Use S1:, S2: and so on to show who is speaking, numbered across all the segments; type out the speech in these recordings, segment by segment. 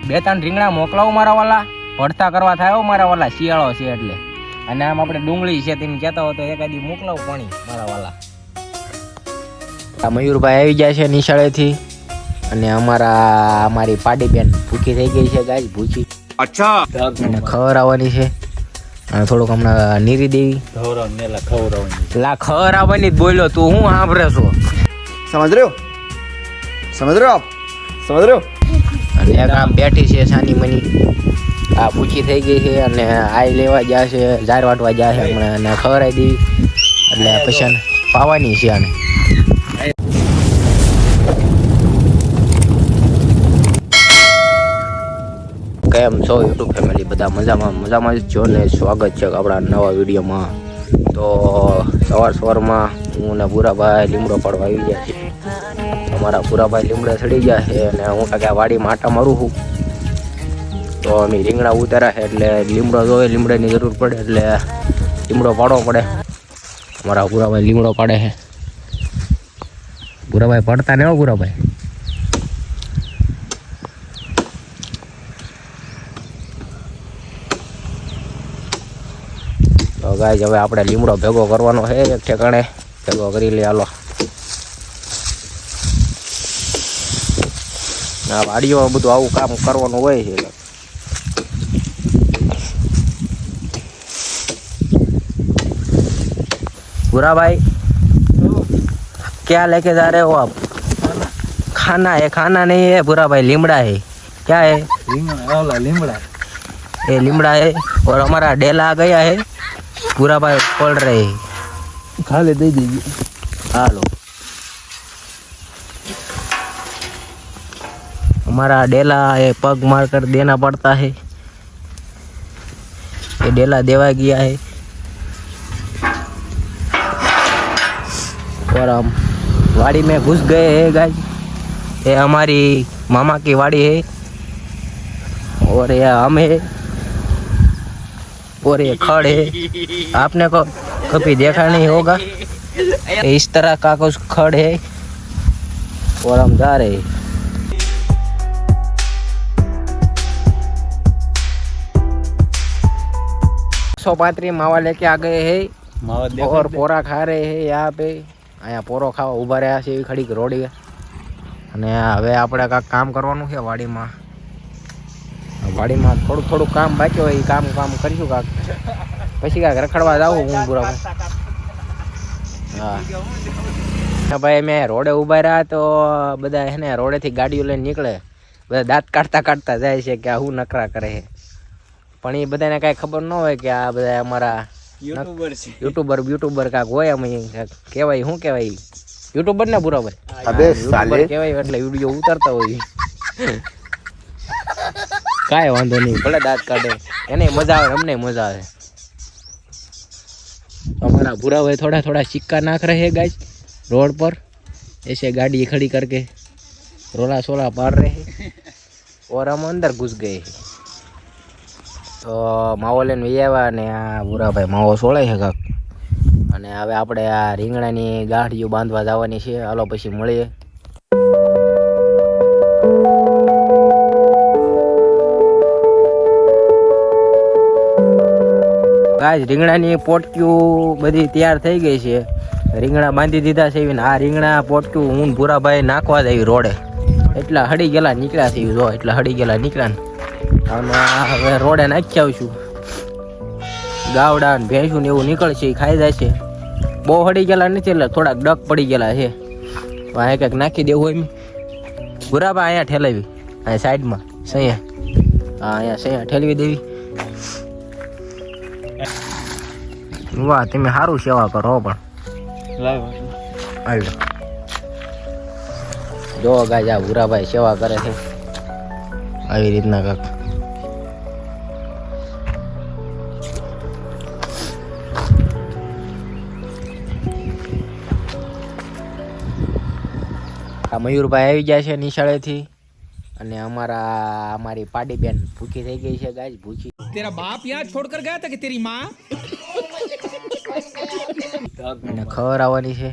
S1: 2-3 રીંગણા મોકલાવો મારા વાલા, ભરતા કરવા થાય મારા વાલા, શિયાળો છે એટલે. અને આમ આપણે ડુંગળી છે તેમ કહેતા હોય તો એકાદી મોકલાવો પાણી મારા વાલા. આ મયુરભાઈ આવી જાય છે નિશાળેથી અને અમારી પાડી બેન ભૂખી થઈ ગઈ છે ગાય, ભૂખી. અચ્છા. અને ખવડાવવાની છે અને થોડુંક હમણાં નીરી દેવી ખવડાવવાની જ બોલ્યો તું, હું સાંભળે છો?
S2: સમજ રહ્યો
S1: અને એક આમ બેઠી છે સાની મની, આ ભૂખી થઈ ગઈ છે અને આઈ લેવા જાય છે, ઝાર વાટવા જાય છે હમણાં, અને ખવડાવી દેવી એટલે પછી પાવાની છે આને. કેમ છો યુટ્યુબ ફેમિલી, બધા મજામાં જ છો ને? સ્વાગત છે આપણા નવા વિડીયોમાં. તો સવારમાં હું ને ભૂરાભાઈ લીમડો પાડવા આવી ગયા છે. અમારા ભૂરાભાઈ લીમડે ચડી ગયા છે અને હું કાંઈ વાડીમાં આટા મારું છું. તો અમે રીંગણા ઉતાર્યા છે એટલે લીમડો જોવે, લીમડાની જરૂર પડે એટલે લીમડો પાડવો પડે. અમારા ભૂરાભાઈ લીમડો પાડે છે. ભૂરાભાઈ પડતા ને હો ભૂરાભાઈ. તો ગાઈસ હવે આપણે લીમડો ભેગો કરવાનો છે, એક ઠેકાણે ભેગો કરી લે હાલો. આ વાડીઓમાં બધું આવું કામ કરવાનું હોય છે. बुरा भाई क्या लेके जा रहे हो आप? खाना है? खाना नहीं है बुरा भाई, लीमड़ा है. क्या है? लीमड़ा. ये लीमड़ा है और हमारा डेला आ गया है. बुरा भाई खोल रहे हैं.
S2: खा ले, दे दीजिए.
S1: हेलो, हमारा डेला है, पग मार कर देना पड़ता है. ये डेला देवा गया है और हम वाड़ी में घुस गए हैं गाइस. ये हमारी मामा की वाड़ी है और ये हम है और ये खड़ है. आपने को कभी देखा नहीं होगा, इस तरह का कुछ खड़ है और हम जा रहे हैं. 135 मावा लेके आ गए हैं और पोरा खा रहे हैं यहाँ पे. અહીંયા પોરો ખાવા ઊભા રહ્યા છે એવી ખડીક રોડી. અને હવે આપણે કાંઈક કામ કરવાનું છે વાડીમાં. થોડું કામ બાકી હોય એ કામ કરીશું કાંક, પછી કાંઈક રખડવા જાવું હું બરાબર. હા ભાઈ, અમે રોડે ઊભા રહ્યા તો બધા એને રોડેથી ગાડીઓ લઈને નીકળે, બધા દાંત કાઢતા જાય છે કે આ હું નકરા કરે છે. પણ એ બધાને કાંઈ ખબર ન હોય કે આ બધા અમારા યુટ્યુબર કાંક હોય. અમે કહેવાય શું કહેવાય, યુટ્યુબર ને બરાબર કહેવાય એટલે વિડીયો ઉતારતા હોય. કાંઈ વાંધો નહીં, ભલે દાંત કાઢે, એને મજા આવે, અમને મજા આવે. हमारा बुरा भाई थोड़ा सिक्का नाक रहे गाइस रोड पर, ऐसे गाड़ी खड़ी करके रोला सोला पार रहे और हम अंदर घुस गए. તો માવો લઈને વૈયાવા અને આ બુરા ભાઈ માવો સોળાય છે કાંક. અને હવે આપણે આ રીંગણાની ગાંઠીઓ બાંધવા જવાની છે. હાલો પછી મળીએ. ગાઈસ રીંગણાની પોટક્યું બધી તૈયાર થઈ ગઈ છે. રીંગણા બાંધી દીધા છે. આ રીંગણા પોટક્યું હું ભૂરાભાઈ નાખવા જ આવી રોડે, એટલા હડી ગયેલા નીકળ્યા છે. જો એટલા હડી ગયેલા નીકળ્યા ને અને હવે રોડે નાખી આવશું. ગાવડા ને ભેંસું ને એવું નીકળશે, ખાઈ જાય છે. બહુ હડી ગયેલા નથી એટલે થોડાક ડક પડી ગયેલા છે. અહીંયા કંઈક નાખી દેવું હોય ભૂરાભાઈ. અહીંયા ઠેલાવી, અહીંયા સાઈડમાં સૈયા, હા અહીંયા સૈયા ઠેલવી દેવી. વાહ, તમે સારું સેવા કરો પણ. જો ગાય આ ભૂરાભાઈ સેવા કરે છે આવી રીતના કાંક. આ મયુરભાઈ આવી જાય છે નિશાળેથી અને અમારી પાડી બેન ભૂખી થઈ ગઈ છે ગાય, ભૂખી.
S3: तेरा बाप यहाँ छोड़कर गया था कि तेरी माँ?
S1: અને ખવડાવવાની છે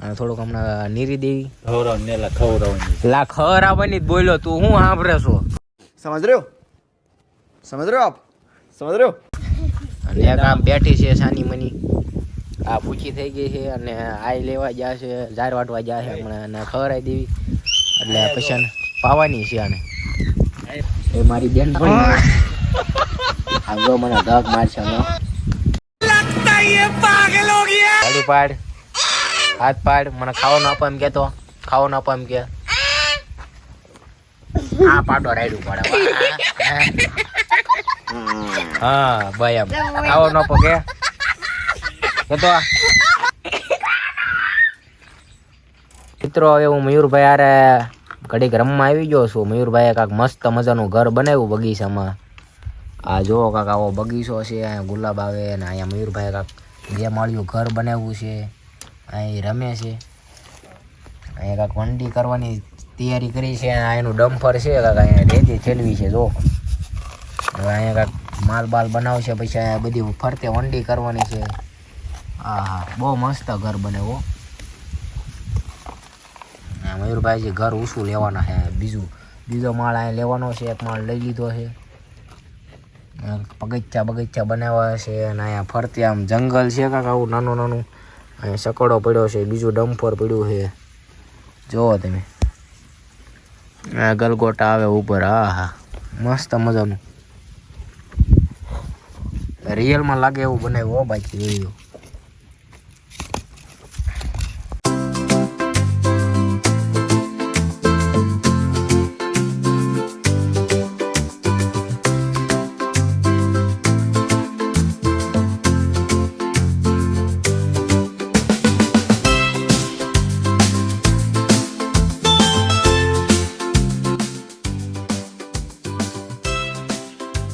S1: અને થોડુંક હમણાં નીરી દેવી. ખવડાવવાની જ બોલ્યો તું, હું સાંભળે છો?
S2: समझ रहे हो आप समझ रहे हो
S1: અને એક આમ બેઠી છે સાની મની આ પૂછી થઈ ગઈ છે અને આઈ લેવા ગયા છે ઝાર વાટવા ગયા છે હમણાં અને ખવડાવી દેવી એટલે પછી આને પાવાની છે આને એ મારી બેન પણ આમ જો મને ધક મારશે ગાડી પાડ હાથ પાડ મને ખાવાનું આપો એમ કેતો ખાવાનું આપો એમ કે આ પાડો રાયડું પાડે હા ભાઈ એમ ખાવાનું આપો કે તો મિત્રો હવે હું મયુરભાઈ હારે ઘડીક રમવા આવી ગયો છું. મયુરભાઈએ કાંક મસ્ત મજાનું ઘર બનાવ્યું બગીચામાં. આ જો કાંક આવો બગીચો છે, અહીંયા ગુલાબ આવે ને અહીંયા મયુરભાઈએ કાંક 2 માળિયું ઘર બનાવ્યું છે. અહીં રમે છે, અહીંયા કાંક વંડી કરવાની તૈયારી કરી છે. એનું ડમ્પર છે કાંક અહીંયા રેતી ઠેલવી છે. જો હવે અહીંયા કાંક માલ બાલ બનાવશે, પછી અહીંયા બધી ફરતે વંડી કરવાની છે. હા હા બહુ મસ્ત ઘર બનાવ્યો. મયુરભાઈ જે ઘર ઊંચું લેવાના છે, બીજો માળ અહીંયા લેવાનો છે. એક માળ લઈ લીધો છે. બગીચા બનાવ્યા છે અને અહીંયા ફરતે આમ જંગલ છે કાંક આવું નાનું. અહીંયા સકડો પડ્યો છે, બીજું ડમ્પર પડ્યું છે. જુઓ તમે ગલગોટા આવે ઉપર. હા હા મસ્ત મજાનું રિયલમાં લાગે એવું બનાવ્યું બાકી વિડીયો.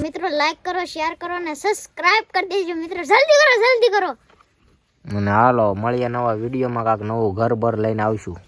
S4: મિત્રો લાઈક કરો, શેર કરો અને સબસ્ક્રાઇબ કરી દેજો મિત્રો. જલ્દી કરો.
S1: અને હાલો મળીએ નવા વિડીયોમાં. કાંક નવું ઘર બર લઈને આવશું.